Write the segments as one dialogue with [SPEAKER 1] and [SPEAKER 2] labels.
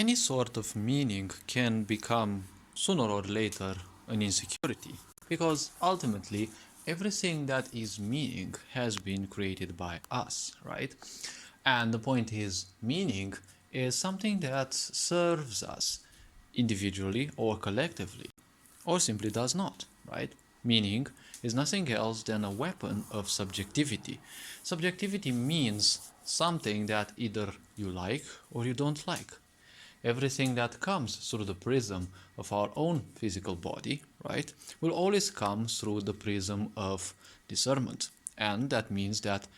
[SPEAKER 1] any sort of meaning can become sooner or later an insecurity, because ultimately everything that is meaning has been created by us, right? And the point is, meaning is something that serves us individually or collectively, or simply does not, right? Meaning is nothing else than a weapon of subjectivity. Subjectivity means something that either you like or you don't like. Everything that comes through the prism of our own physical body, right, will always come through the prism of discernment. And that means that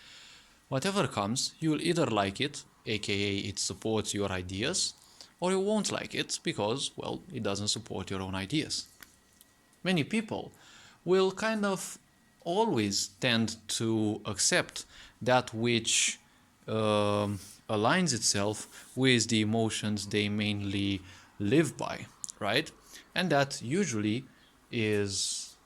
[SPEAKER 1] whatever comes, you will either like it, aka it supports your ideas, or you won't like it because, well, it doesn't support your own ideas. Many people will kind of always tend to accept that which aligns itself with the emotions they mainly live by, right? And that usually is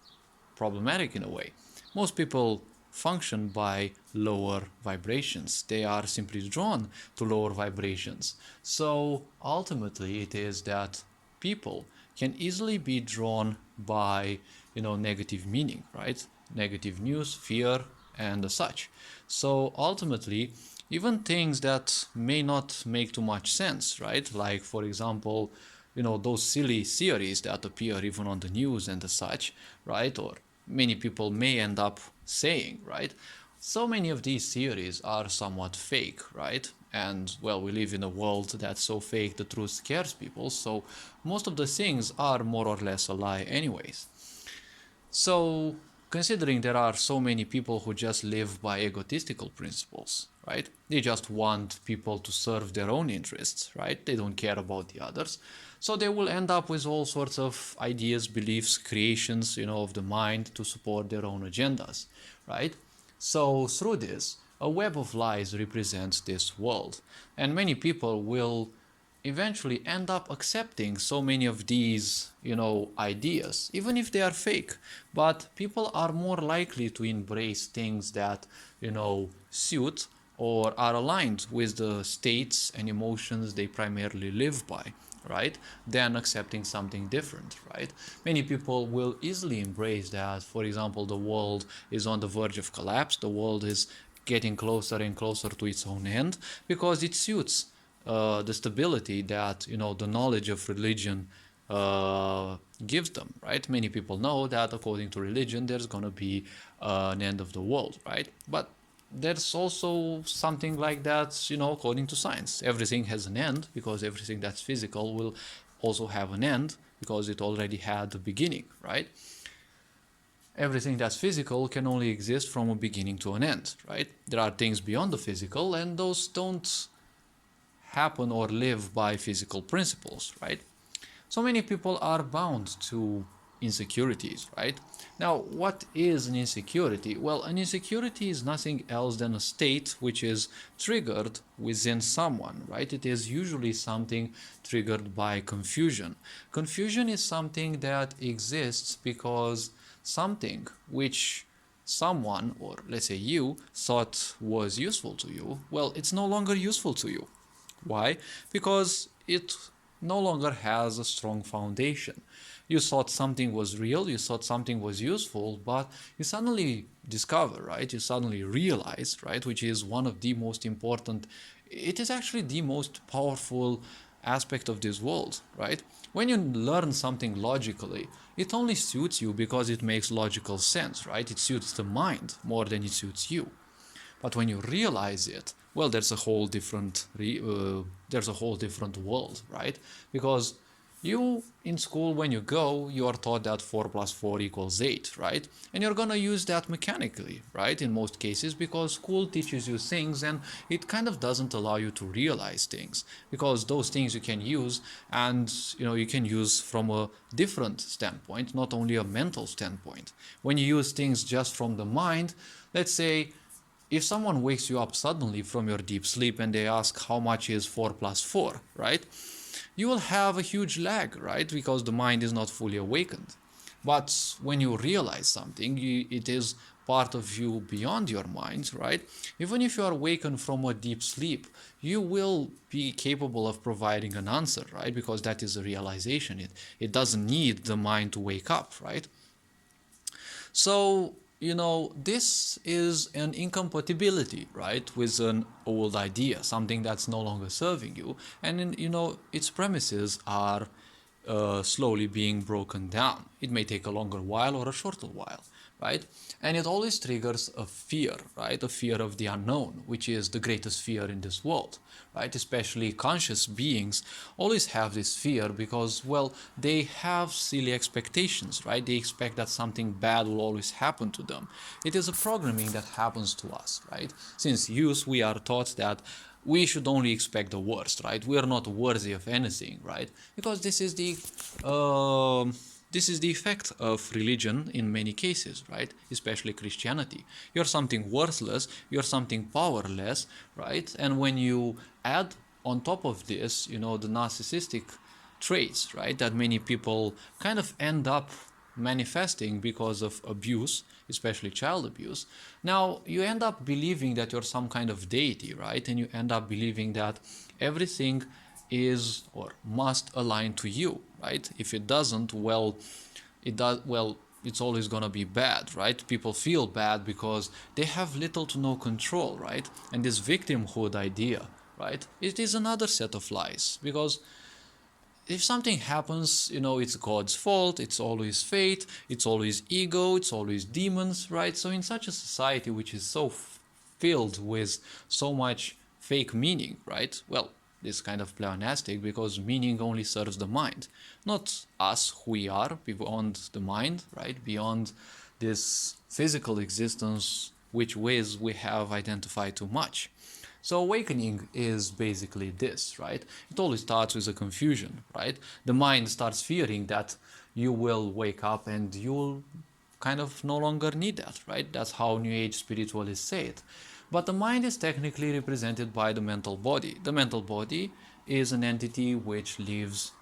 [SPEAKER 1] problematic in a way. Most people function by lower vibrations. They are simply drawn to lower vibrations. So ultimately it is that people can easily be drawn by, negative meaning, right? Negative news, fear, and such. So ultimately, even things that may not make too much sense, right? Like, for example, those silly theories that appear even on the news and such, right? Or many people may end up saying, right? So many of these theories are somewhat fake, right? And well, we live in a world that's so fake the truth scares people, so most of the things are more or less a lie anyways. So, considering there are so many people who just live by egotistical principles, right? They just want people to serve their own interests, right? They don't care about the others. So they will end up with all sorts of ideas, beliefs, creations, of the mind to support their own agendas, right? So through this, a web of lies represents this world. And many people will eventually end up accepting so many of these, ideas, even if they are fake. But people are more likely to embrace things that, suit or are aligned with the states and emotions they primarily live by, right, than accepting something different, right? Many people will easily embrace that, for example, the world is on the verge of collapse, the world is getting closer and closer to its own end, because it suits the stability that the knowledge of religion gives them, right? Many people know that according to religion there's going to be an end of the world, right? But there's also something like that, according to science. Everything has an end because everything that's physical will also have an end because it already had a beginning, right? Everything that's physical can only exist from a beginning to an end, right? There are things beyond the physical, and those don't happen or live by physical principles, right? So many people are bound to insecurities, right? Now, what is an insecurity? Well, an insecurity is nothing else than a state which is triggered within someone, right? It is usually something triggered by confusion. Confusion is something that exists because something which someone, or let's say you, thought was useful to you, well, it's no longer useful to you. Why? Because it no longer has a strong foundation. You thought something was real, you thought something was useful, but you suddenly discover, right? You suddenly realize, right? Which is one of the most important, it is actually the most powerful aspect of this world, right? When you learn something logically, it only suits you because it makes logical sense, right? It suits the mind more than it suits you. But when you realize it, well, there's a whole different world, right? Because you in school, when you go, you are taught that 4 plus 4 equals 8, right? And you're gonna use that mechanically, right? In most cases, because school teaches you things and it kind of doesn't allow you to realize things, because those things you can use, and you can use from a different standpoint, not only a mental standpoint. When you use things just from the mind, let's say if someone wakes you up suddenly from your deep sleep and they ask how much is 4 plus 4, right? You will have a huge lag, right? Because the mind is not fully awakened. But when you realize something, it is part of you beyond your mind, right? Even if you are awakened from a deep sleep, you will be capable of providing an answer, right? Because that is a realization. It doesn't need the mind to wake up, right? So, this is an incompatibility, right, with an old idea, something that's no longer serving you. And, its premises are slowly being broken down. It may take a longer while or a shorter while, right? And it always triggers a fear, right? A fear of the unknown, which is the greatest fear in this world, right? Especially conscious beings always have this fear because, well, they have silly expectations, right? They expect that something bad will always happen to them. It is a programming that happens to us, right? Since youth, we are taught that we should only expect the worst, right? We are not worthy of anything, right? Because this is the effect of religion in many cases, right? Especially Christianity. You're something worthless, you're something powerless, right? And when you add on top of this, the narcissistic traits, right, that many people kind of end up manifesting because of abuse, especially child abuse. Now, you end up believing that you're some kind of deity, right? And you end up believing that everything is or must align to you, right? If it doesn't, it's always going to be bad, right? People feel bad because they have little to no control, right? And this victimhood idea, right? It is another set of lies because if something happens, it's God's fault, it's always fate, it's always ego, it's always demons, right? So in such a society which is so filled with so much fake meaning, right? Well, this kind of pleonastic because meaning only serves the mind, not us who we are beyond the mind, right? Beyond this physical existence, which ways we have identified too much. So awakening is basically this, right? It always starts with a confusion, right? The mind starts fearing that you will wake up and you'll kind of no longer need that, right? That's how New Age spiritualists say it. But the mind is technically represented by the mental body. The mental body is an entity which lives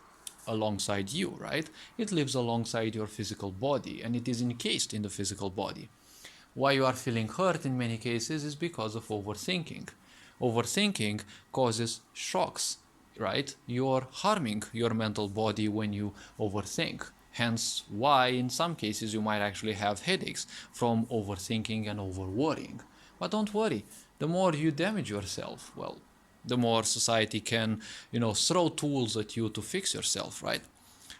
[SPEAKER 1] alongside you, right? It lives alongside your physical body and it is encased in the physical body. Why you are feeling hurt in many cases is because of overthinking. Overthinking causes shocks, right? You're harming your mental body when you overthink. Hence, why in some cases you might actually have headaches from overthinking and overworrying. But don't worry, the more you damage yourself, well, the more society can, throw tools at you to fix yourself, right?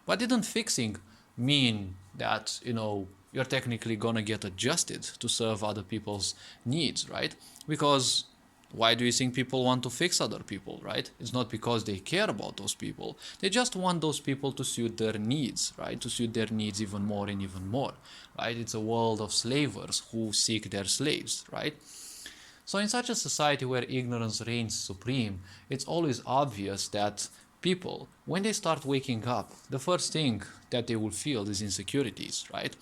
[SPEAKER 1] But didn't fixing mean that, you're technically gonna get adjusted to serve other people's needs, right? Because why do you think people want to fix other people, right? It's not because they care about those people. They just want those people to suit their needs, right? To suit their needs even more and even more, right? It's a world of slavers who seek their slaves, right? So in such a society where ignorance reigns supreme, it's always obvious that people, when they start waking up, the first thing that they will feel is insecurities, right?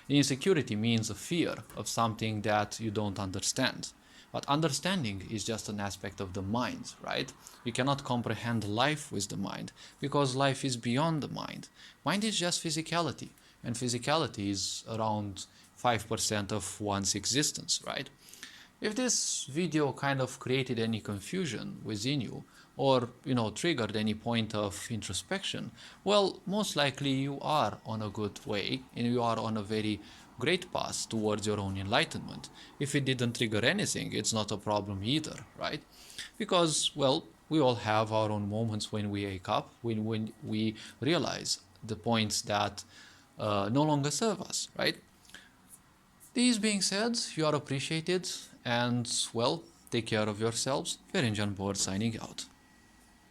[SPEAKER 1] Insecurity means a fear of something that you don't understand. But understanding is just an aspect of the mind, right? You cannot comprehend life with the mind because life is beyond the mind. Mind is just physicality, and physicality is around 5% of one's existence, right? If this video kind of created any confusion within you or, triggered any point of introspection, well, most likely you are on a good way and you are on a very great path towards your own enlightenment. If it didn't trigger anything, it's not a problem either, right? Because, well, we all have our own moments when we wake up, when we realize the points that no longer serve us, right? These being said, you are appreciated and, well, take care of yourselves. Ferenjan Board signing out.